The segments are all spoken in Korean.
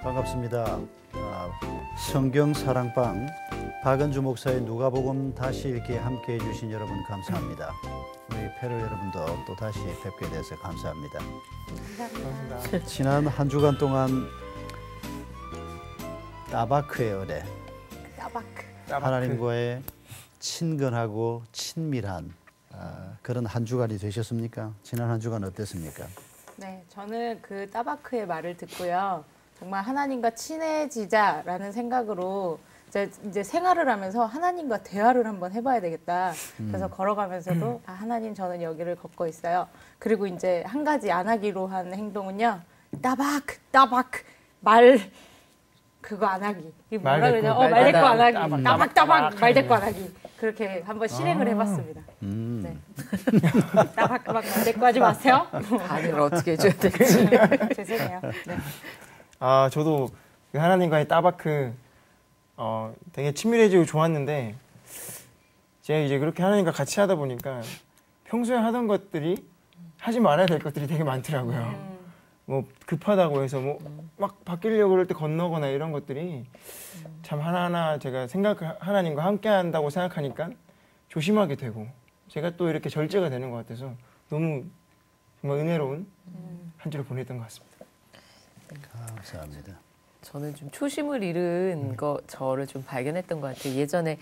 반갑습니다. 성경 사랑방 박은주 목사의 누가복음 다시 읽기에 함께해 주신 여러분 감사합니다. 우리 패럴 여러분도 또 다시 뵙게 돼서 감사합니다. 감사합니다. 지난 한 주간 동안 따바크의 은혜, 하나님과의 친근하고 친밀한 그런 한 주간이 되셨습니까? 지난 한 주간 어땠습니까? 네, 저는 그 따바크의 말을 듣고요. 정말 하나님과 친해지자라는 생각으로 이제 생활을 하면서 하나님과 대화를 한번 해봐야 되겠다. 그래서 걸어가면서도 하나님 저는 여기를 걷고 있어요. 그리고 이제 한 가지 안 하기로 한 행동은요. 따바크 말 그거 안 하기. 이게 뭐라 그러냐? 말대꾸 안 하기. 따박 말대꾸 안 하기. 그렇게 한번 실행을 해봤습니다. 네. 따박 말대꾸 하지 마세요. 반응을 어떻게 해줘야 될지. 죄송해요. 네. 저도 하나님과의 따바크 되게 친밀해지고 좋았는데 제가 이제 그렇게 하나님과 같이 하다 보니까 평소에 하던 것들이 하지 말아야 될 것들이 되게 많더라고요. 뭐 급하다고 해서 뭐 막 바뀌려고 그럴 때 건너거나 이런 것들이 참 하나하나 제가 하나님과 함께 한다고 생각하니까 조심하게 되고 제가 또 이렇게 절제가 되는 것 같아서 너무 정말 은혜로운 한 주를 보냈던 것 같습니다. 감사합니다. 저는 좀 초심을 잃은 저를 좀 발견했던 것 같아요. 예전에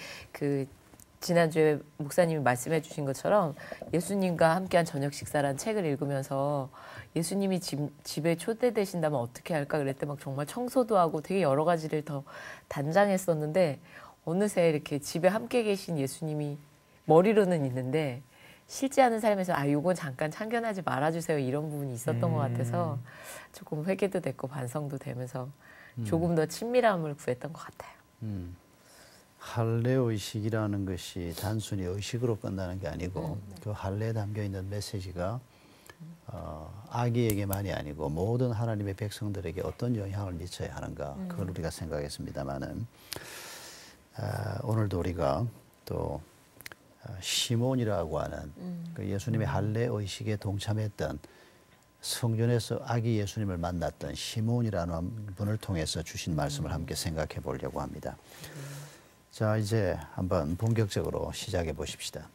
지난주에 목사님이 말씀해 주신 것처럼 예수님과 함께한 저녁 식사라는 책을 읽으면서 예수님이 집에 초대되신다면 어떻게 할까 그랬더니 막 정말 청소도 하고 되게 여러 가지를 더 단장했었는데 어느새 이렇게 집에 함께 계신 예수님이 머리로는 있는데 실제 하는 삶에서 요건 잠깐 참견하지 말아주세요 이런 부분이 있었던 것 같아서 조금 회개도 됐고 반성도 되면서 조금 더 친밀함을 구했던 것 같아요. 할례 의식이라는 것이 단순히 의식으로 끝나는 게 아니고 그 할례에 담겨 있는 메시지가 아기에게만이 아니고 모든 하나님의 백성들에게 어떤 영향을 미쳐야 하는가 그걸 우리가 생각했습니다만은 오늘도 우리가 또 시몬이라고 하는 그 예수님의 할례 의식에 동참했던 성전에서 아기 예수님을 만났던 시몬이라는 분을 통해서 주신 말씀을 함께 생각해 보려고 합니다. 자, 이제 한번 본격적으로 시작해 보십시다.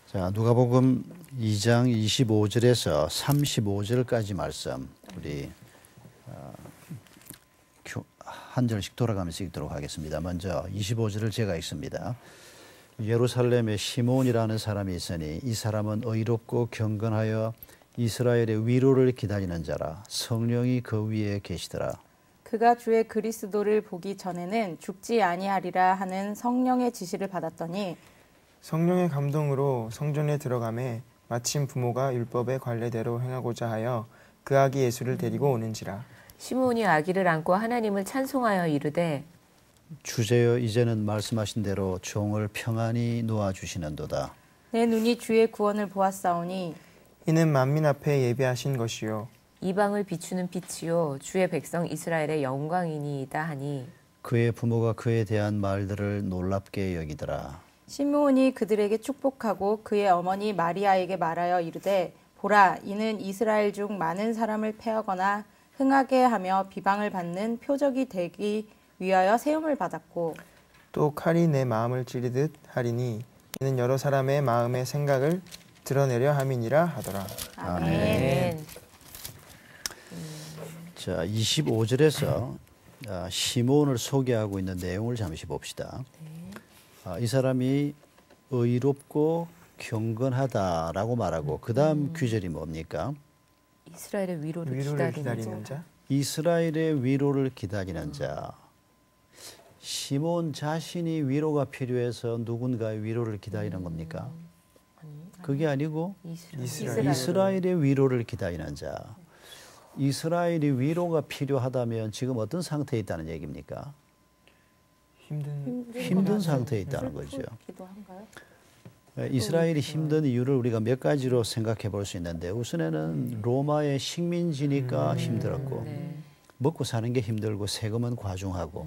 자, 누가복음 2장 25절에서 35절까지 말씀 우리 한 절씩 돌아가면서 읽도록 하겠습니다. 먼저 25절을 제가 읽습니다. 예루살렘에 시몬이라는 사람이 있으니 이 사람은 의롭고 경건하여 이스라엘의 위로를 기다리는 자라. 성령이 그 위에 계시더라. 그가 주의 그리스도를 보기 전에는 죽지 아니하리라 하는 성령의 지시를 받았더니 성령의 감동으로 성전에 들어가매 마침 부모가 율법의 관례대로 행하고자 하여 그 아기 예수를 데리고 오는지라. 시몬이 아기를 안고 하나님을 찬송하여 이르되 주제여 이제는 말씀하신 대로 종을 평안히 놓아주시는도다. 내 눈이 주의 구원을 보았사오니 이는 만민 앞에 예비하신 것이요 이방을 비추는 빛이요 주의 백성 이스라엘의 영광이니이다 하니 그의 부모가 그에 대한 말들을 놀랍게 여기더라. 시므온이 그들에게 축복하고 그의 어머니 마리아에게 말하여 이르되 보라 이는 이스라엘 중 많은 사람을 패하거나 흥하게 하며 비방을 받는 표적이 되기 위하여 세움을 받았고 또 칼이 내 마음을 찌르듯 하리니 이는 여러 사람의 마음의 생각을 드러내려 함이니라 하더라. 아멘. 자, 25절에서 시몬을 소개하고 있는 내용을 잠시 봅시다. 이 사람이 의롭고 경건하다라고 말하고 그 다음 규절이 뭡니까? 이스라엘의 위로를 기다리는 자. 이스라엘의 위로를 기다리는 자. 시몬 자신이 위로가 필요해서 누군가의 위로를 기다리는 겁니까? 그게 아니고 이스라엘의 위로를 기다리는 자. 이스라엘이 위로가 필요하다면 지금 어떤 상태에 있다는 얘기입니까? 힘든 상태에 있다는 거죠. 이스라엘이 힘든 이유를 우리가 몇 가지로 생각해 볼 수 있는데 우선에는 로마의 식민지니까 힘들었고 먹고 사는 게 힘들고 세금은 과중하고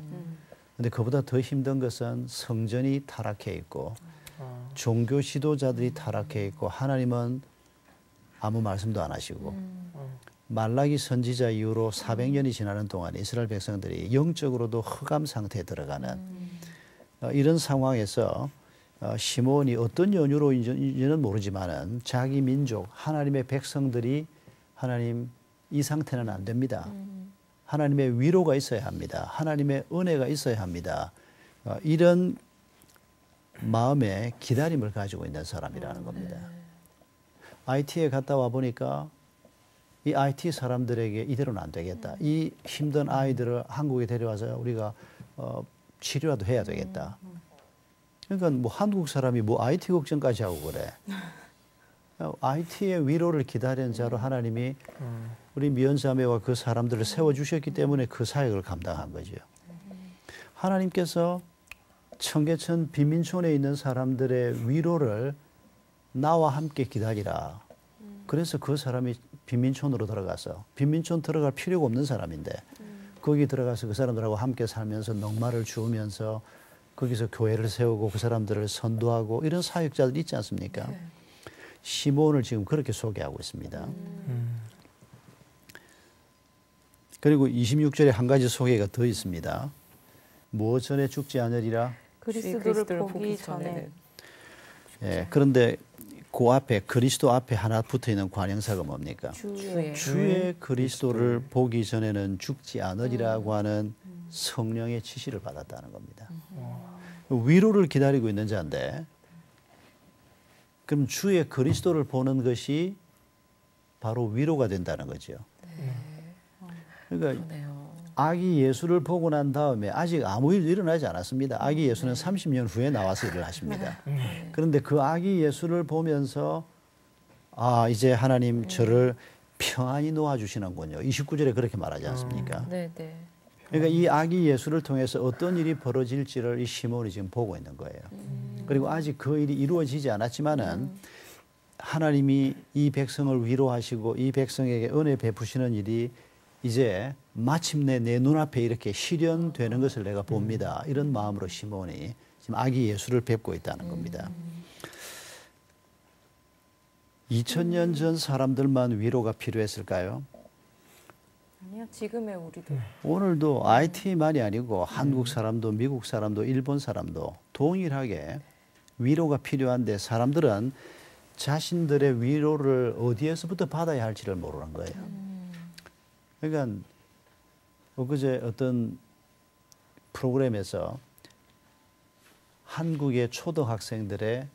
근데 그보다 더 힘든 것은 성전이 타락해 있고 종교 지도자들이 타락해 있고 하나님은 아무 말씀도 안 하시고 말라기 선지자 이후로 400년이 지나는 동안 이스라엘 백성들이 영적으로도 흑암 상태에 들어가는 이런 상황에서 시몬이 어떤 연유로인지는 모르지만은 자기 민족 하나님의 백성들이 하나님 이 상태는 안 됩니다. 하나님의 위로가 있어야 합니다. 하나님의 은혜가 있어야 합니다. 이런 마음의 기다림을 가지고 있는 사람이라는 겁니다. IT에 갔다 와 보니까 이 IT 사람들에게 이대로는 안 되겠다. 이 힘든 아이들을 한국에 데려와서 우리가 치료라도 해야 되겠다. 그러니까 뭐 한국 사람이 뭐 IT 걱정까지 하고 그래. IT의 위로를 기다리는 자로 하나님이 우리 미연자매와 그 사람들을 세워주셨기 때문에 그 사역을 감당한 거죠. 하나님께서 청계천 빈민촌에 있는 사람들의 위로를 나와 함께 기다리라. 그래서 그 사람이 빈민촌으로 들어가서 빈민촌 들어갈 필요가 없는 사람인데 거기 들어가서 그 사람들하고 함께 살면서 넉마를 주우면서 거기서 교회를 세우고 그 사람들을 선도하고 이런 사역자들 있지 않습니까? 네. 시몬을 지금 그렇게 소개하고 있습니다. 그리고 26절에 한 가지 소개가 더 있습니다. 무엇 전에 죽지 않으리라? 그리스도를 보기 전에. 예, 그런데 그 앞에 그리스도 앞에 하나 붙어있는 관형사가 뭡니까? 주의 그리스도를 보기 전에는 죽지 않으리라고 하는 성령의 지시를 받았다는 겁니다. 위로를 기다리고 있는 자인데 그럼 주의 그리스도를 보는 것이 바로 위로가 된다는 거죠. 그러니까 아기 예수를 보고 난 다음에 아직 아무 일도 일어나지 않았습니다. 아기 예수는 30년 후에 나와서 일을 하십니다. 그런데 그 아기 예수를 보면서 아 이제 하나님 저를 평안히 놓아주시는군요. 29절에 그렇게 말하지 않습니까? 그러니까 이 아기 예수를 통해서 어떤 일이 벌어질지를 이 시몬이 지금 보고 있는 거예요. 그리고 아직 그 일이 이루어지지 않았지만은 하나님이 이 백성을 위로하시고 이 백성에게 은혜 베푸시는 일이 이제 마침내 내 눈앞에 이렇게 실현되는 것을 내가 봅니다. 이런 마음으로 시몬이 지금 아기 예수를 뵙고 있다는 겁니다. 2000년 전 사람들만 위로가 필요했을까요? 아니요, 지금의 우리도. 오늘도 IT만이 아니고 한국 사람도 미국 사람도 일본 사람도 동일하게 위로가 필요한데 사람들은 자신들의 위로를 어디에서부터 받아야 할지를 모르는 거예요. 그러니까 엊그제 어떤 프로그램에서 한국의 초등학생들의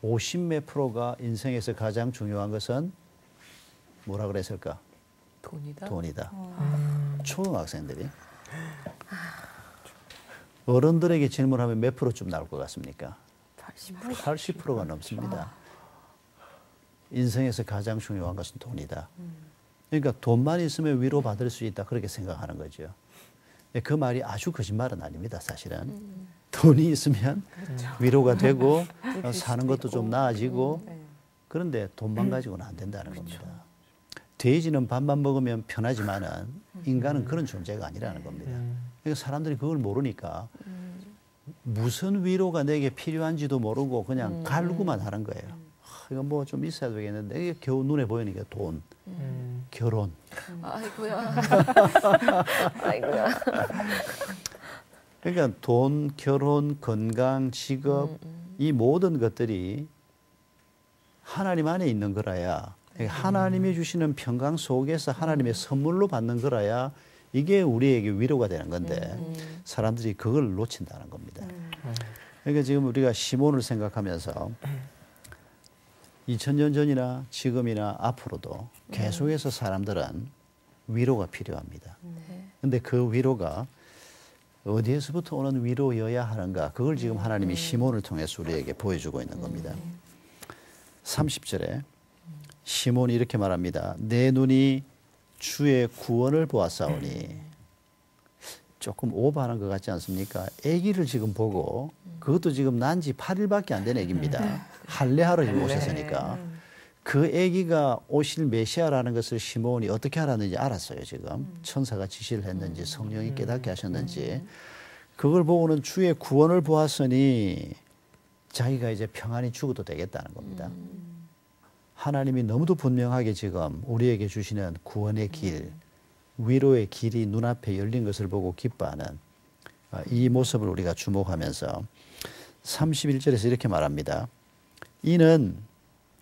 50몇 프로가 인생에서 가장 중요한 것은 뭐라 그랬을까? 돈이다. 초등학생들이. 어른들에게 질문하면 몇 프로쯤 나올 것 같습니까? 80%가 넘습니다. 인생에서 가장 중요한 것은 돈이다. 그러니까 돈만 있으면 위로받을 수 있다 그렇게 생각하는 거죠. 그 말이 아주 거짓말은 아닙니다. 사실은. 돈이 있으면 위로가 되고 사는 것도 좀 나아지고 그런데 돈만 가지고는 안 된다는 겁니다. 돼지는 밥만 먹으면 편하지만은 인간은 그런 존재가 아니라는 겁니다. 그러니까 사람들이 그걸 모르니까 무슨 위로가 내게 필요한지도 모르고 그냥 갈구만 하는 거예요. 이거 뭐 좀 있어야 되겠는데 이게 겨우 눈에 보이니까 돈, 결혼. 아이고야. 아이고야. 그러니까 돈, 결혼, 건강, 직업 이 모든 것들이 하나님 안에 있는 거라야 하나님이 주시는 평강 속에서 하나님의 선물로 받는 거라야 이게 우리에게 위로가 되는 건데 사람들이 그걸 놓친다는 겁니다. 그러니까 지금 우리가 시몬을 생각하면서 2000년 전이나 지금이나 앞으로도 계속해서 사람들은 위로가 필요합니다. 그런데 그 위로가 어디에서부터 오는 위로여야 하는가 그걸 지금 하나님이 시몬을 통해서 우리에게 보여주고 있는 겁니다. 30절에 시몬이 이렇게 말합니다. 내 눈이 주의 구원을 보았사오니. 조금 오버하는 것 같지 않습니까? 아기를 지금 보고 그것도 지금 난 지 8일밖에 안 된 아기입니다. 할례하러 지금 오셨으니까. 그 아기가 오실 메시아라는 것을 시몬이 어떻게 알았는지 알았어요. 지금 천사가 지시를 했는지 성령이 깨닫게 하셨는지 그걸 보고는 주의 구원을 보았으니 자기가 이제 평안히 죽어도 되겠다는 겁니다. 하나님이 너무도 분명하게 지금 우리에게 주시는 구원의 길, 위로의 길이 눈앞에 열린 것을 보고 기뻐하는 이 모습을 우리가 주목하면서 31절에서 이렇게 말합니다. 이는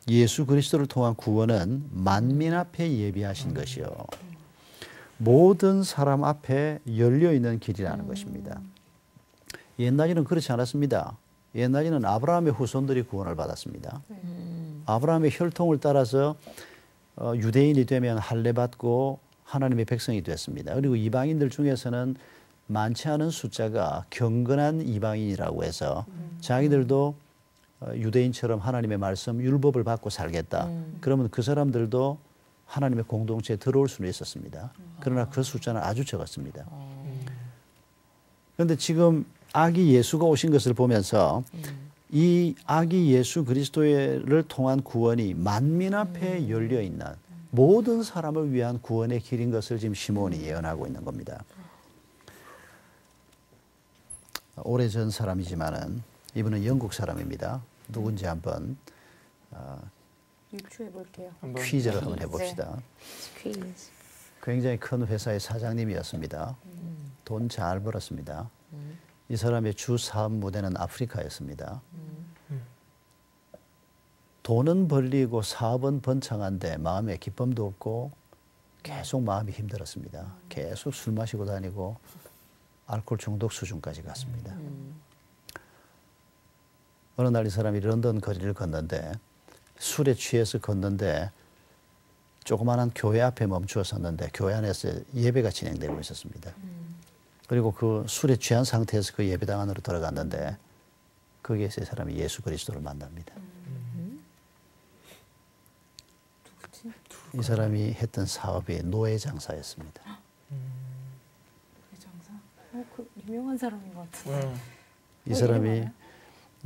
예수 그리스도를 통한 구원은 만민 앞에 예비하신 것이요 모든 사람 앞에 열려있는 길이라는 것입니다. 옛날에는 그렇지 않았습니다. 옛날에는 아브라함의 후손들이 구원을 받았습니다. 아브라함의 혈통을 따라서 유대인이 되면 할례 받고 하나님의 백성이 됐습니다. 그리고 이방인들 중에서는 많지 않은 숫자가 경건한 이방인이라고 해서 자기들도 유대인처럼 하나님의 말씀, 율법을 받고 살겠다. 그러면 그 사람들도 하나님의 공동체에 들어올 수는 있었습니다. 그러나 그 숫자는 아주 적었습니다. 그런데 지금 아기 예수가 오신 것을 보면서 이 아기 예수 그리스도를 통한 구원이 만민 앞에 열려있는 모든 사람을 위한 구원의 길인 것을 지금 시몬이 예언하고 있는 겁니다. 오래전 사람이지만은 이분은 영국 사람입니다. 누군지 한번 유추해 볼게요. 퀴즈를 한번 해봅시다. 퀴즈. 굉장히 큰 회사의 사장님이었습니다. 돈 잘 벌었습니다. 이 사람의 주 사업 무대는 아프리카였습니다. 돈은 벌리고 사업은 번창한데 마음에 기쁨도 없고 계속 마음이 힘들었습니다. 계속 술 마시고 다니고 알코올 중독 수준까지 갔습니다. 어느 날 이 사람이 런던 거리를 걷는데 술에 취해서 걷는데 조그마한 교회 앞에 멈추어 섰는데 교회 안에서 예배가 진행되고 있었습니다. 그리고 그 술에 취한 상태에서 그 예배당 안으로 들어갔는데 거기에서 이 사람이 예수 그리스도를 만납니다. 이 사람이 했던 사업이 노예 장사였습니다. 장사? 그 유명한 사람인 것 같은데.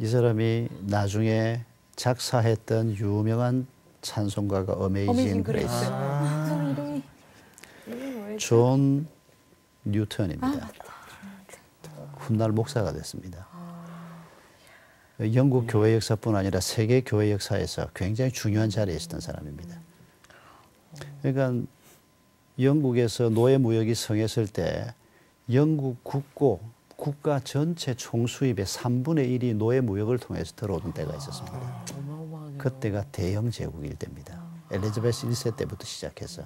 이 사람이 나중에 작사했던 유명한 찬송가가 어메이징 그레이스. 존 뉴턴입니다. 훗날 목사가 됐습니다. 영국 교회 역사뿐 아니라 세계 교회 역사에서 굉장히 중요한 자리에 있었던 사람입니다. 그러니까 영국에서 노예 무역이 성했을 때 영국 국가 전체 총수입의 3분의 1이 노예 무역을 통해서 들어오던 때가 있었습니다. 그때가 대영 제국일 때입니다. 엘리자베스 1세 때부터 시작해서.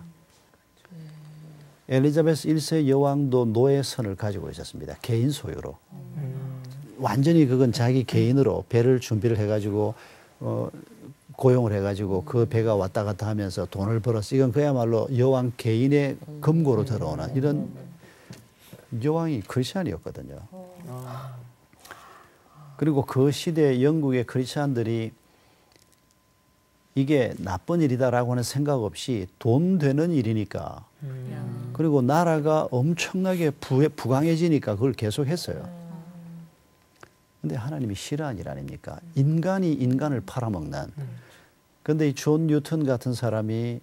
엘리자베스 1세 여왕도 노예선을 가지고 있었습니다. 개인 소유로. 완전히 그건 자기 개인으로 배를 준비를 해가지고 고용을 해가지고 그 배가 왔다 갔다 하면서 돈을 벌었어. 이건 그야말로 여왕 개인의 금고로 들어오는 이런 여왕이 크리스찬이었거든요. 그리고 그 시대 영국의 크리스찬들이 이게 나쁜 일이다라고 하는 생각 없이 돈 되는 일이니까 그리고 나라가 엄청나게 부강해지니까 그걸 계속 했어요. 근데 하나님이 싫어하는 일 아닙니까? 인간이 인간을 팔아먹는. 근데 이 존 뉴턴 같은 사람이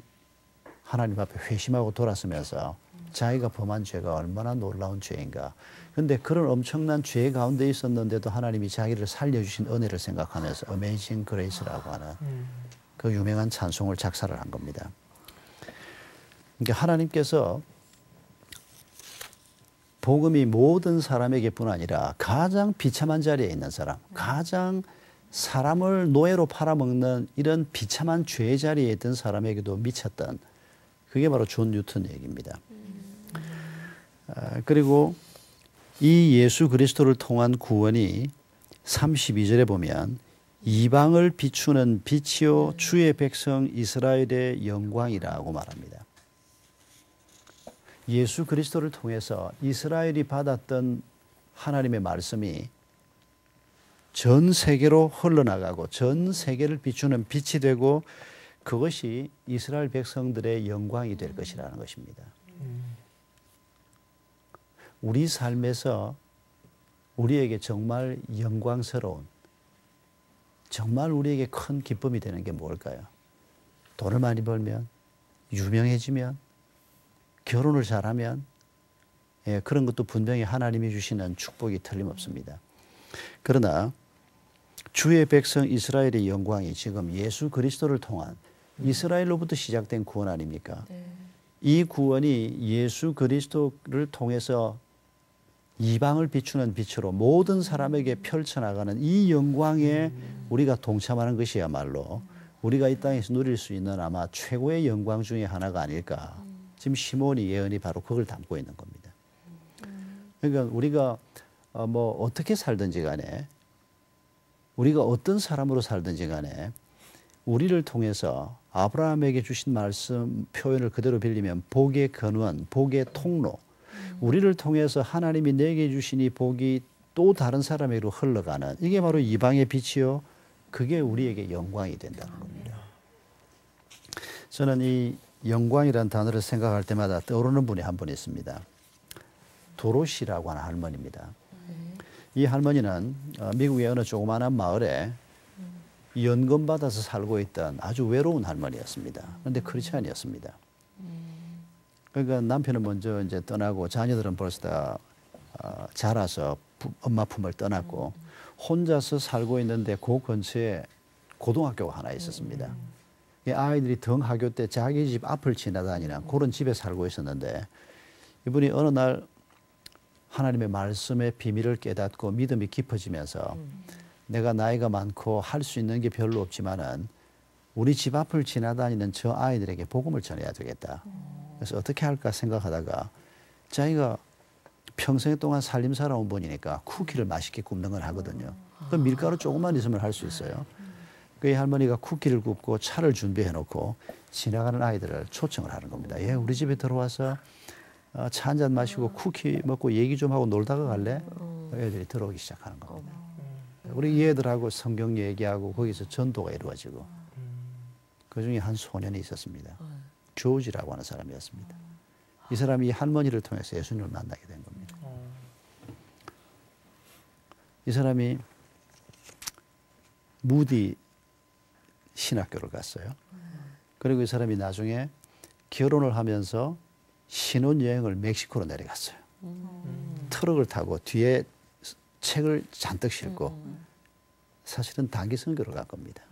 하나님 앞에 회심하고 돌아서면서 자기가 범한 죄가 얼마나 놀라운 죄인가. 근데 그런 엄청난 죄 가운데 있었는데도 하나님이 자기를 살려주신 은혜를 생각하면서 어메이징 그레이스라고 하는 그 유명한 찬송을 작사를 한 겁니다. 그러니까 하나님께서 복음이 모든 사람에게뿐 아니라 가장 비참한 자리에 있는 사람, 가장 사람을 노예로 팔아먹는 이런 비참한 죄의 자리에 있던 사람에게도 미쳤던 그게 바로 존 뉴턴 얘기입니다. 그리고 이 예수 그리스도를 통한 구원이 32절에 보면 이방을 비추는 빛이요 주의 백성 이스라엘의 영광이라고 말합니다. 예수 그리스도를 통해서 이스라엘이 받았던 하나님의 말씀이 전 세계로 흘러나가고 전 세계를 비추는 빛이 되고 그것이 이스라엘 백성들의 영광이 될 것이라는 것입니다. 우리 삶에서 우리에게 정말 영광스러운 정말 우리에게 큰 기쁨이 되는 게 뭘까요? 돈을 많이 벌면, 유명해지면, 결혼을 잘하면, 예, 그런 것도 분명히 하나님이 주시는 축복이 틀림없습니다. 그러나 주의 백성 이스라엘의 영광이 지금 예수 그리스도를 통한 이스라엘로부터 시작된 구원 아닙니까? 이 구원이 예수 그리스도를 통해서 이방을 비추는 빛으로 모든 사람에게 펼쳐나가는 이 영광에 우리가 동참하는 것이야말로 우리가 이 땅에서 누릴 수 있는 아마 최고의 영광 중에 하나가 아닐까. 지금 시몬이 예언이 바로 그걸 담고 있는 겁니다. 그러니까 우리가 뭐 어떻게 살든지 간에, 우리가 어떤 사람으로 살든지 간에 우리를 통해서 아브라함에게 주신 말씀 표현을 그대로 빌리면 복의 근원, 복의 통로, 우리를 통해서 하나님이 내게 주신 이 복이 또 다른 사람에게로 흘러가는, 이게 바로 이방의 빛이요, 그게 우리에게 영광이 된다는 겁니다. 저는 이 영광이라는 단어를 생각할 때마다 떠오르는 분이 한 분 있습니다. 도로시라고 하는 할머니입니다. 이 할머니는 미국의 어느 조그마한 마을에 연금 받아서 살고 있던 아주 외로운 할머니였습니다. 그런데 크리스찬이었습니다. 그러니까 남편은 먼저 이제 떠나고 자녀들은 벌써 다 자라서 엄마 품을 떠났고 혼자서 살고 있는데 그 근처에 고등학교가 하나 있었습니다. 아이들이 등하교 때 자기 집 앞을 지나다니는 그런 집에 살고 있었는데 이분이 어느 날 하나님의 말씀의 비밀을 깨닫고 믿음이 깊어지면서 내가 나이가 많고 할 수 있는 게 별로 없지만은 우리 집 앞을 지나다니는 저 아이들에게 복음을 전해야 되겠다. 그래서 어떻게 할까 생각하다가 자기가 평생 동안 살림 살아온 분이니까 쿠키를 맛있게 굽는 걸 하거든요. 그 밀가루 조금만 있으면 할 수 있어요. 그 할머니가 쿠키를 굽고 차를 준비해 놓고 지나가는 아이들을 초청을 하는 겁니다. 예, 우리 집에 들어와서 차 한잔 마시고 쿠키 먹고 얘기 좀 하고 놀다가 갈래? 애들이 들어오기 시작하는 겁니다. 우리 얘들하고 성경 얘기하고 거기서 전도가 이루어지고 그 중에 한 소년이 있었습니다. 조지라고 하는 사람이었습니다. 이 사람이 이 할머니를 통해서 예수님을 만나게 된 겁니다. 이 사람이 무디 신학교를 갔어요. 그리고 이 사람이 나중에 결혼을 하면서 신혼여행을 멕시코로 내려갔어요. 트럭을 타고 뒤에 책을 잔뜩 싣고 사실은 단기 선교로 간 겁니다.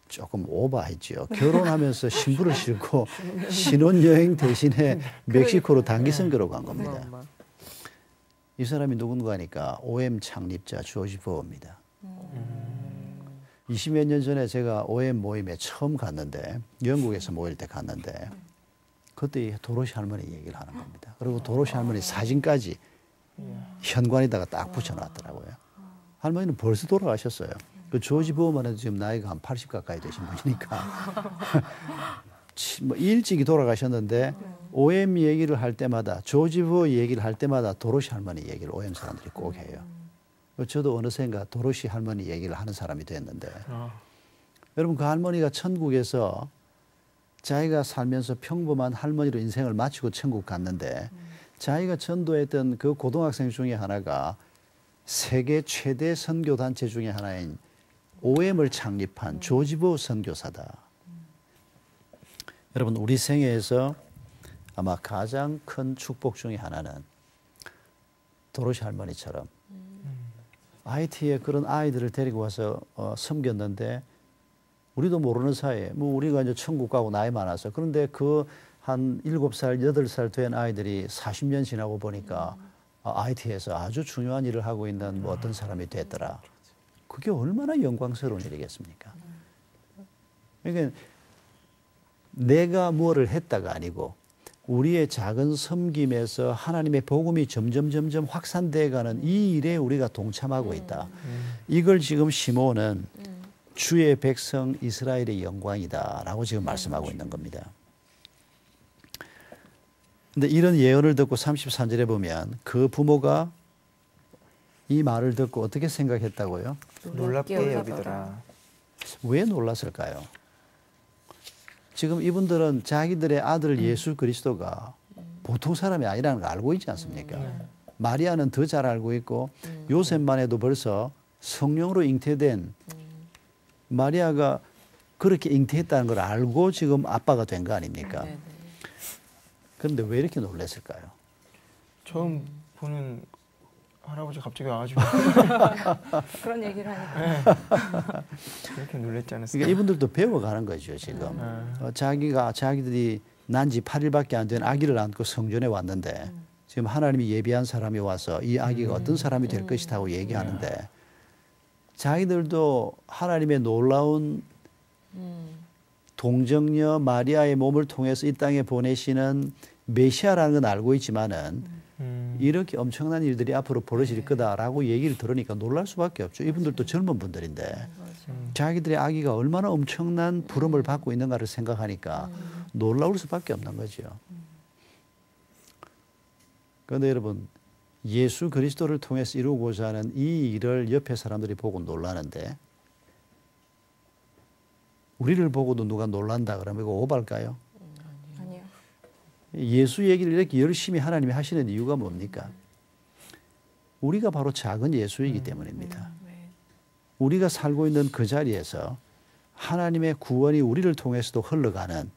조금 오버했죠. 결혼하면서 신부를 싣고 신혼여행 대신에 멕시코로 단기 선교로 간 겁니다. 이 사람이 누군가 하니까 OM 창립자 조지 버우입니다. 20몇 년 전에 제가 OM 모임에 처음 갔는데 영국에서 모일 때 갔는데 그때 도로시 할머니 얘기를 하는 겁니다. 그리고 도로시 할머니 사진까지 현관에다가 딱 붙여놨더라고요. 할머니는 벌써 돌아가셨어요. 그 조지 버우만 해도 지금 나이가 한 80 가까이 되신 분이니까 뭐 일찍이 돌아가셨는데 OM 얘기를 할 때마다 조지 버우 얘기를 할 때마다 도로시 할머니 얘기를 OM 사람들이 꼭 해요. 저도 어느샌가 도로시 할머니 얘기를 하는 사람이 됐는데 여러분 그 할머니가 천국에서 자기가 살면서 평범한 할머니로 인생을 마치고 천국 갔는데 자기가 전도했던 그 고등학생 중에 하나가 세계 최대 선교단체 중에 하나인 OM을 창립한 조지 버우 선교사다. 여러분 우리 생애에서 아마 가장 큰 축복 중에 하나는 도로시 할머니처럼 IT에 그런 아이들을 데리고 와서 섬겼는데 우리도 모르는 사이에 뭐 우리가 이제 천국 가고 나이 많아서 그런데 그 한 7살, 8살 된 아이들이 40년 지나고 보니까 IT에서 아주 중요한 일을 하고 있는 뭐 어떤 사람이 됐더라. 그게 얼마나 영광스러운 일이겠습니까? 그러니까 내가 뭐를 했다가 아니고 우리의 작은 섬김에서 하나님의 복음이 점점 확산돼 가는 이 일에 우리가 동참하고 있다. 이걸 지금 시몬은 주의 백성 이스라엘의 영광이다라고 지금 말씀하고 있는 겁니다. 근데 이런 예언을 듣고 33절에 보면 그 부모가 이 말을 듣고 어떻게 생각했다고요? 놀랍게 여기더라. 왜 놀랐을까요? 지금 이분들은 자기들의 아들 예수 그리스도가 보통 사람이 아니라는 걸 알고 있지 않습니까? 마리아는 더 잘 알고 있고 요셉만 해도 벌써 성령으로 잉태된 마리아가 그렇게 잉태했다는 걸 알고 지금 아빠가 된 거 아닙니까? 네네. 그런데 왜 이렇게 놀랐을까요? 처음 보는 할아버지가 갑자기 와가지고 그런 얘기를 하니까. 그렇게 놀랬지 않았어요? 그러니까 이분들도 배워가는 거죠 지금. 자기들이 난 지 8일밖에 안 된 아기를 안고 성전에 왔는데 지금 하나님이 예비한 사람이 와서 이 아기가 어떤 사람이 될 것이라고 얘기하는데 자기들도 하나님의 놀라운 동정녀 마리아의 몸을 통해서 이 땅에 보내시는 메시아라는 건 알고 있지만은 이렇게 엄청난 일들이 앞으로 벌어질 거다라고 얘기를 들으니까 놀랄 수밖에 없죠. 이분들도 젊은 분들인데 자기들의 아기가 얼마나 엄청난 부름을 받고 있는가를 생각하니까 놀라울 수밖에 없는 거죠. 그런데 여러분 예수 그리스도를 통해서 이루고자 하는 이 일을 옆에 사람들이 보고 놀라는데 우리를 보고도 누가 놀란다 그러면 이거 오발까요? 아니요. 예수 얘기를 이렇게 열심히 하나님이 하시는 이유가 뭡니까? 우리가 바로 작은 예수이기 때문입니다. 우리가 살고 있는 그 자리에서 하나님의 구원이 우리를 통해서도 흘러가는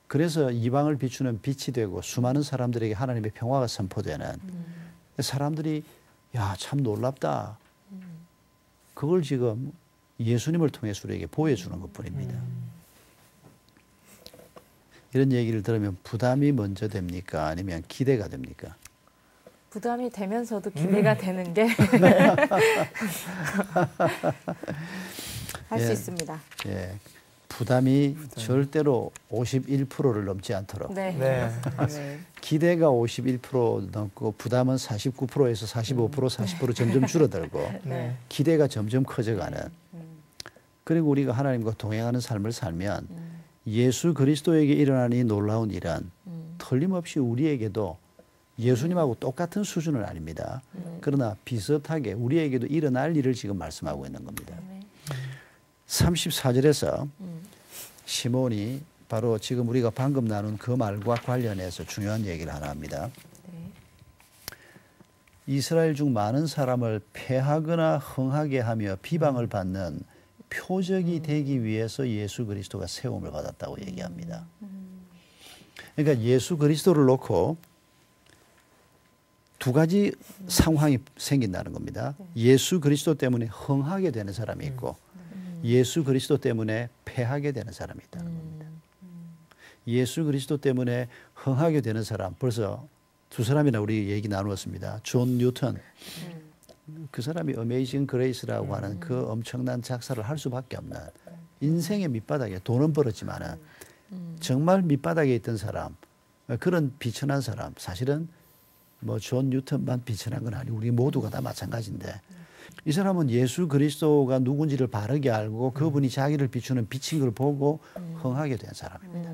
그래서 이방을 비추는 빛이 되고 수많은 사람들에게 하나님의 평화가 선포되는 사람들이 야, 참 놀랍다. 그걸 지금 예수님을 통해서 우리에게 보여주는 것뿐입니다. 이런 얘기를 들으면 부담이 먼저 됩니까? 아니면 기대가 됩니까? 부담이 되면서도 기대가 되는 게 할 수 예. 있습니다. 예, 부담이 절대로 51%를 넘지 않도록 네. 네. 네. 기대가 51% 넘고 부담은 49%에서 45%, 40% 점점 줄어들고 네. 기대가 점점 커져가는 그리고 우리가 하나님과 동행하는 삶을 살면 예수 그리스도에게 일어나는 이 놀라운 일은 틀림없이 우리에게도 예수님하고 똑같은 수준은 아닙니다. 그러나 비슷하게 우리에게도 일어날 일을 지금 말씀하고 있는 겁니다. 34절에서 시몬이 바로 지금 우리가 방금 나눈 그 말과 관련해서 중요한 얘기를 하나 합니다. 이스라엘 중 많은 사람을 패하거나 흥하게 하며 비방을 받는 표적이 되기 위해서 예수 그리스도가 세움을 받았다고 얘기합니다. 그러니까 예수 그리스도를 놓고 두 가지 상황이 생긴다는 겁니다. 예수 그리스도 때문에 흥하게 되는 사람이 있고 예수 그리스도 때문에 패하게 되는 사람이 있다는 겁니다. 예수 그리스도 때문에 흥하게 되는 사람 벌써 두 사람이나 우리 얘기 나누었습니다. 존 뉴턴 그 사람이 어메이징 그레이스라고 하는 그 엄청난 작사를 할 수밖에 없는 인생의 밑바닥에 돈은 벌었지만은 정말 밑바닥에 있던 사람 그런 비천한 사람 사실은 뭐 존 뉴턴만 비천한 건 아니고 우리 모두가 다 마찬가지인데 이 사람은 예수 그리스도가 누군지를 바르게 알고 그분이 자기를 비추는 빛인 걸 보고 흥하게 된 사람입니다.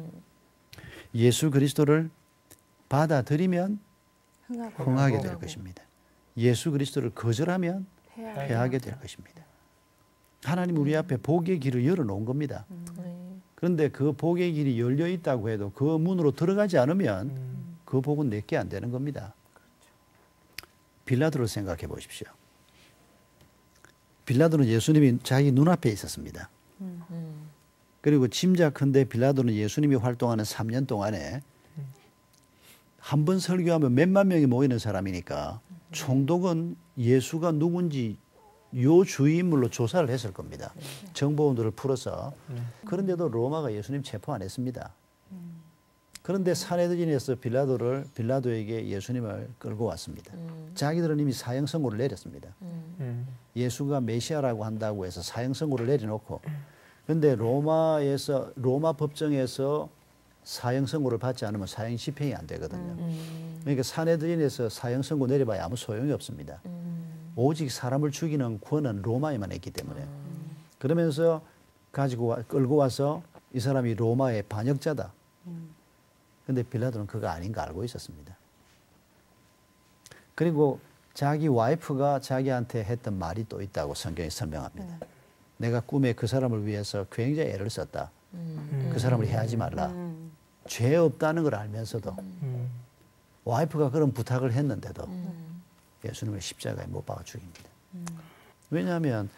예수 그리스도를 받아들이면 흥하게 될 것입니다. 예수 그리스도를 거절하면 패하게 될 것입니다. 하나님 우리 앞에 복의 길을 열어놓은 겁니다. 그런데 그 복의 길이 열려 있다고 해도 그 문으로 들어가지 않으면 그 복은 내게 안 되는 겁니다. 빌라도를 생각해 보십시오. 빌라도는 예수님이 자기 눈앞에 있었습니다. 그리고 짐작컨대 빌라도는 예수님이 활동하는 3년 동안에 한 번 설교하면 몇만 명이 모이는 사람이니까 총독은 예수가 누군지 요 주인물로 조사를 했을 겁니다. 정보원들을 풀어서. 그런데도 로마가 예수님 체포 안 했습니다. 그런데 사내들인에서 빌라도에게 예수님을 끌고 왔습니다. 자기들은 이미 사형 선고를 내렸습니다. 예수가 메시아라고 한다고 해서 사형 선고를 내려놓고 그런데 로마 법정에서 사형 선고를 받지 않으면 사형 집행이 안 되거든요. 그러니까 사내들인에서 사형 선고 내려봐야 아무 소용이 없습니다. 오직 사람을 죽이는 권은 로마에만 있기 때문에. 그러면서 끌고 와서 이 사람이 로마의 반역자다. 그런데 빌라도는 그거 아닌 거 알고 있었습니다. 그리고 자기 와이프가 자기한테 했던 말이 또 있다고 성경이 설명합니다. 내가 꿈에 그 사람을 위해서 굉장히 애를 썼다. 그 사람을 해하지 말라. 죄 없다는 걸 알면서도 와이프가 그런 부탁을 했는데도 예수님을 십자가에 못 박아 죽입니다. 왜냐하면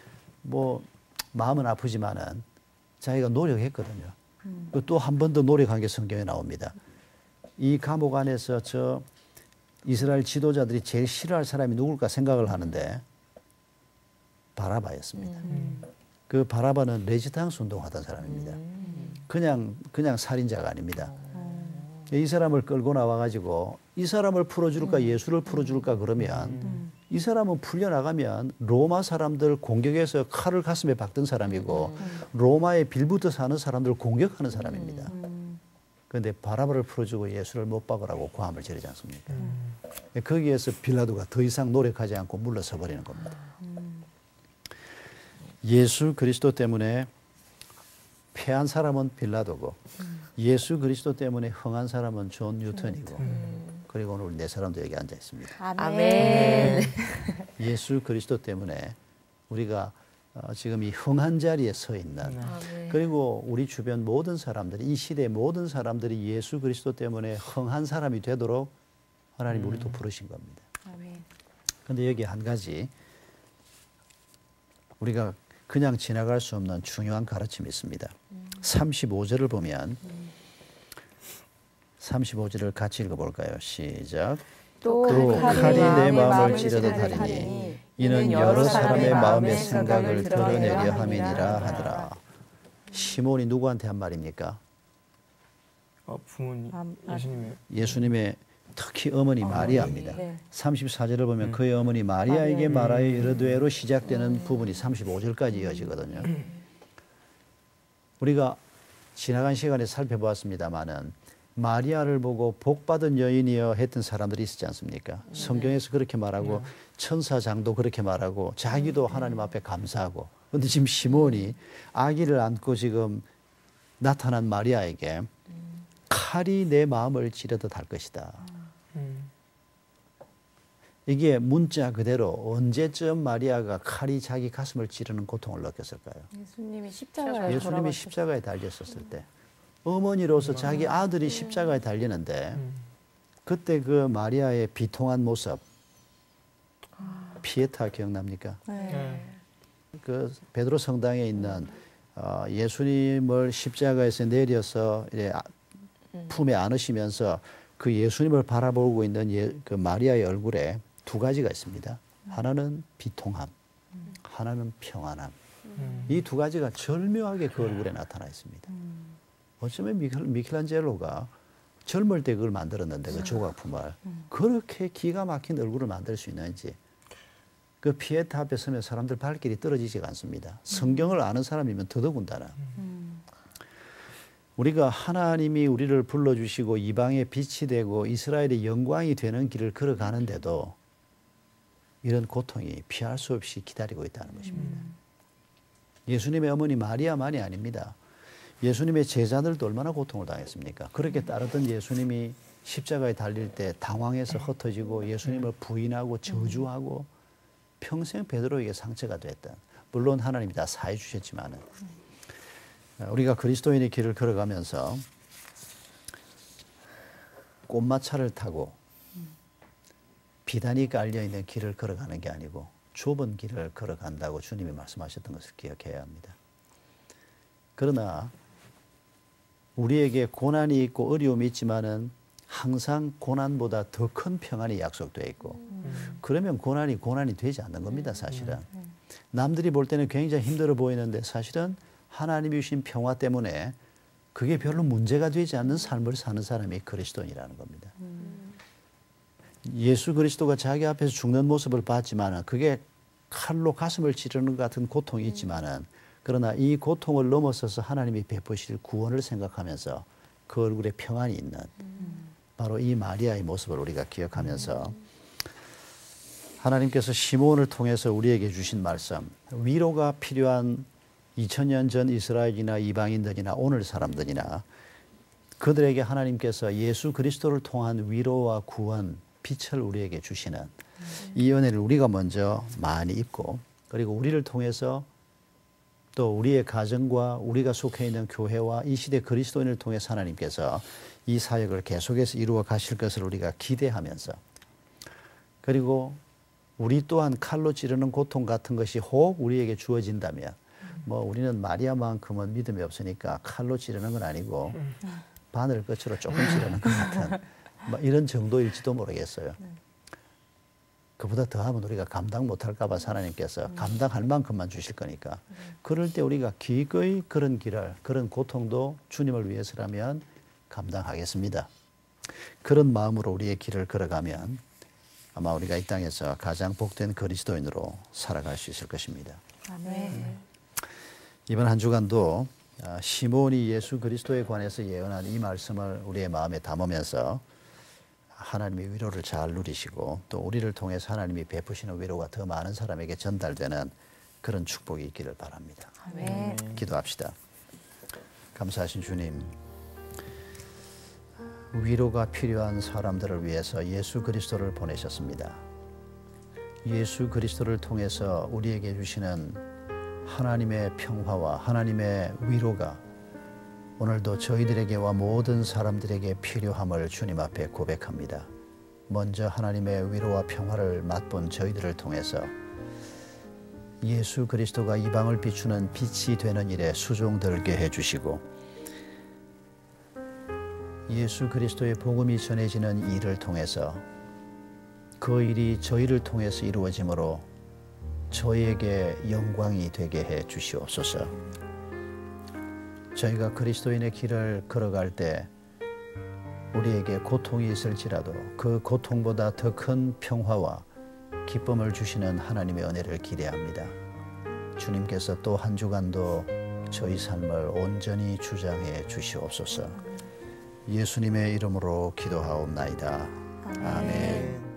뭐 마음은 아프지만은 자기가 노력했거든요. 또 한 번 더 노력한 게 성경에 나옵니다. 이 감옥 안에서 저 이스라엘 지도자들이 제일 싫어할 사람이 누굴까 생각을 하는데 바라바였습니다. 그 바라바는 레지스탕스 운동하던 사람입니다. 그냥 살인자가 아닙니다. 이 사람을 끌고 나와가지고 이 사람을 풀어줄까 예수를 풀어줄까 그러면 이 사람은 풀려나가면 로마 사람들 공격해서 칼을 가슴에 박던 사람이고 로마의 빌부터 사는 사람들을 공격하는 사람입니다. 그런데 바라바를 풀어주고 예수를 못 박으라고 고함을 지르지 않습니까? 거기에서 빌라도가 더 이상 노력하지 않고 물러서 버리는 겁니다. 예수 그리스도 때문에 패한 사람은 빌라도고 예수 그리스도 때문에 흥한 사람은 존 뉴턴이고 그리고 오늘 네 사람도 여기 앉아 있습니다. 아멘. 예수 그리스도 때문에 우리가 지금 이 흥한 자리에 서 있는 아멘. 그리고 우리 주변 모든 사람들이 이 시대의 모든 사람들이 예수 그리스도 때문에 흥한 사람이 되도록 하나님 우리도 부르신 겁니다. 그런데 여기 한 가지 우리가 그냥 지나갈 수 없는 중요한 가르침이 있습니다. 35절을 보면 35절을 같이 읽어볼까요? 시작. 또 칼이 내 마음을 찌르듯 하리니 이는 여러 사람의 마음의 생각을 드러내려 함이니라 하더라. 시몬이 누구한테 한 말입니까? 부모님, 예수님의. 예수님의 특히 어머니 마리아입니다. 네. 34절을 보면 그의 어머니 마리아에게 말하여 이르되로 시작되는 부분이 35절까지 이어지거든요. 우리가 지나간 시간에 살펴보았습니다마는 마리아를 보고 복받은 여인이여 했던 사람들이 있었지 않습니까? 성경에서 그렇게 말하고 천사장도 그렇게 말하고 자기도 하나님 앞에 감사하고 그런데 지금 시몬이 아기를 안고 지금 나타난 마리아에게 칼이 내 마음을 찌르듯 할 것이다. 이게 문자 그대로 언제쯤 마리아가 칼이 자기 가슴을 찌르는 고통을 느꼈을까요? 예수님이 십자가에 달렸었을 때 어머니로서 자기 아들이 십자가에 달리는데 그때 그 마리아의 비통한 모습 피에타 기억납니까? 그 베드로 성당에 있는 예수님을 십자가에서 내려서 품에 안으시면서 그 예수님을 바라보고 있는 그 마리아의 얼굴에 두 가지가 있습니다. 하나는 비통함, 하나는 평안함. 이 두 가지가 절묘하게 그 얼굴에 나타나 있습니다. 어쩌면 미켈란젤로가 젊을 때 그걸 만들었는데 그 조각품을 그렇게 기가 막힌 얼굴을 만들 수 있는지 그 피에타 앞에 서면 사람들 발길이 떨어지지가 않습니다. 성경을 아는 사람이면 더더군다나 우리가 하나님이 우리를 불러주시고 이방의 빛이 되고 이스라엘의 영광이 되는 길을 걸어가는데도 이런 고통이 피할 수 없이 기다리고 있다는 것입니다. 예수님의 어머니 마리아만이 아닙니다. 예수님의 제자들도 얼마나 고통을 당했습니까? 그렇게 따르던 예수님이 십자가에 달릴 때 당황해서 흩어지고 예수님을 부인하고 저주하고 평생 베드로에게 상처가 됐던, 물론 하나님이 다 사해 주셨지만은 우리가 그리스도인의 길을 걸어가면서 꽃마차를 타고 비단이 깔려있는 길을 걸어가는 게 아니고 좁은 길을 걸어간다고 주님이 말씀하셨던 것을 기억해야 합니다. 그러나 우리에게 고난이 있고 어려움이 있지만은 항상 고난보다 더 큰 평안이 약속되어 있고 그러면 고난이 되지 않는 겁니다. 사실은 남들이 볼 때는 굉장히 힘들어 보이는데 사실은 하나님이 주신 평화 때문에 그게 별로 문제가 되지 않는 삶을 사는 사람이 그리스도인이라는 겁니다. 예수 그리스도가 자기 앞에서 죽는 모습을 봤지만 그게 칼로 가슴을 찌르는 것 같은 고통이 있지만은 그러나 이 고통을 넘어서서 하나님이 베푸실 구원을 생각하면서 그 얼굴에 평안이 있는 바로 이 마리아의 모습을 우리가 기억하면서 하나님께서 시몬을 통해서 우리에게 주신 말씀, 위로가 필요한 2000년 전 이스라엘이나 이방인들이나 오늘 사람들이나 그들에게 하나님께서 예수 그리스도를 통한 위로와 구원, 빛을 우리에게 주시는 이 은혜를 우리가 먼저 많이 입고 그리고 우리를 통해서 또 우리의 가정과 우리가 속해 있는 교회와 이 시대 그리스도인을 통해서 하나님께서 이 사역을 계속해서 이루어 가실 것을 우리가 기대하면서 그리고 우리 또한 칼로 찌르는 고통 같은 것이 혹 우리에게 주어진다면 뭐 우리는 마리아만큼은 믿음이 없으니까 칼로 찌르는 건 아니고 바늘 끝으로 조금 찌르는 것 같은 뭐 이런 정도일지도 모르겠어요. 그보다 더하면 우리가 감당 못할까 봐 하나님께서 감당할 만큼만 주실 거니까. 그럴 때 우리가 기꺼이 그런 길을, 그런 고통도 주님을 위해서라면 감당하겠습니다. 그런 마음으로 우리의 길을 걸어가면 아마 우리가 이 땅에서 가장 복된 그리스도인으로 살아갈 수 있을 것입니다. 아멘. 이번 한 주간도 시몬이 예수 그리스도에 관해서 예언한 이 말씀을 우리의 마음에 담으면서 하나님의 위로를 잘 누리시고 또 우리를 통해서 하나님이 베푸시는 위로가 더 많은 사람에게 전달되는 그런 축복이 있기를 바랍니다. 아멘. 기도합시다. 감사하신 주님, 위로가 필요한 사람들을 위해서 예수 그리스도를 보내셨습니다. 예수 그리스도를 통해서 우리에게 주시는 하나님의 평화와 하나님의 위로가 오늘도 저희들에게와 모든 사람들에게 필요함을 주님 앞에 고백합니다. 먼저 하나님의 위로와 평화를 맛본 저희들을 통해서 예수 그리스도가 이방을 비추는 빛이 되는 일에 수종들게 해주시고 예수 그리스도의 복음이 전해지는 일을 통해서 그 일이 저희를 통해서 이루어지므로 저희에게 영광이 되게 해 주시옵소서. 저희가 그리스도인의 길을 걸어갈 때 우리에게 고통이 있을지라도 그 고통보다 더 큰 평화와 기쁨을 주시는 하나님의 은혜를 기대합니다. 주님께서 또 한 주간도 저희 삶을 온전히 주장해 주시옵소서. 예수님의 이름으로 기도하옵나이다. 아멘.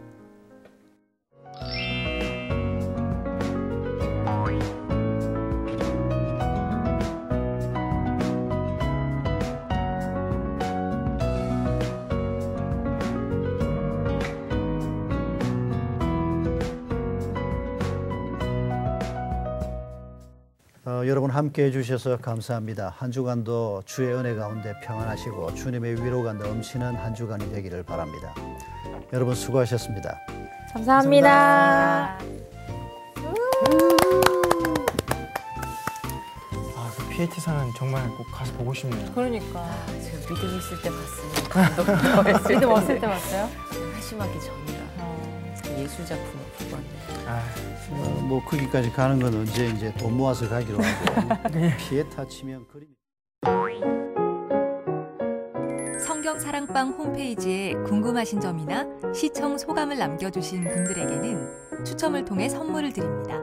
여러분 함께해 주셔서 감사합니다. 한 주간도 주의 은혜 가운데 평안하시고 주님의 위로가 넘치는 한 주간이 되기를 바랍니다. 여러분 수고하셨습니다. 감사합니다. 그 PAT상은 정말 꼭 가서 보고 싶네요. 그러니까. 제가 믿음 있을 때 봤으면 감동. 믿음 없을 때 봤어요? 회심하기 전이라 예술 작품을 보고 왔네요. 뭐 거기까지 가는 건 언제 이제 돈 모아서 가기로 하고 피에타 치면 그림. 성경 사랑방 홈페이지에 궁금하신 점이나 시청 소감을 남겨주신 분들에게는 추첨을 통해 선물을 드립니다.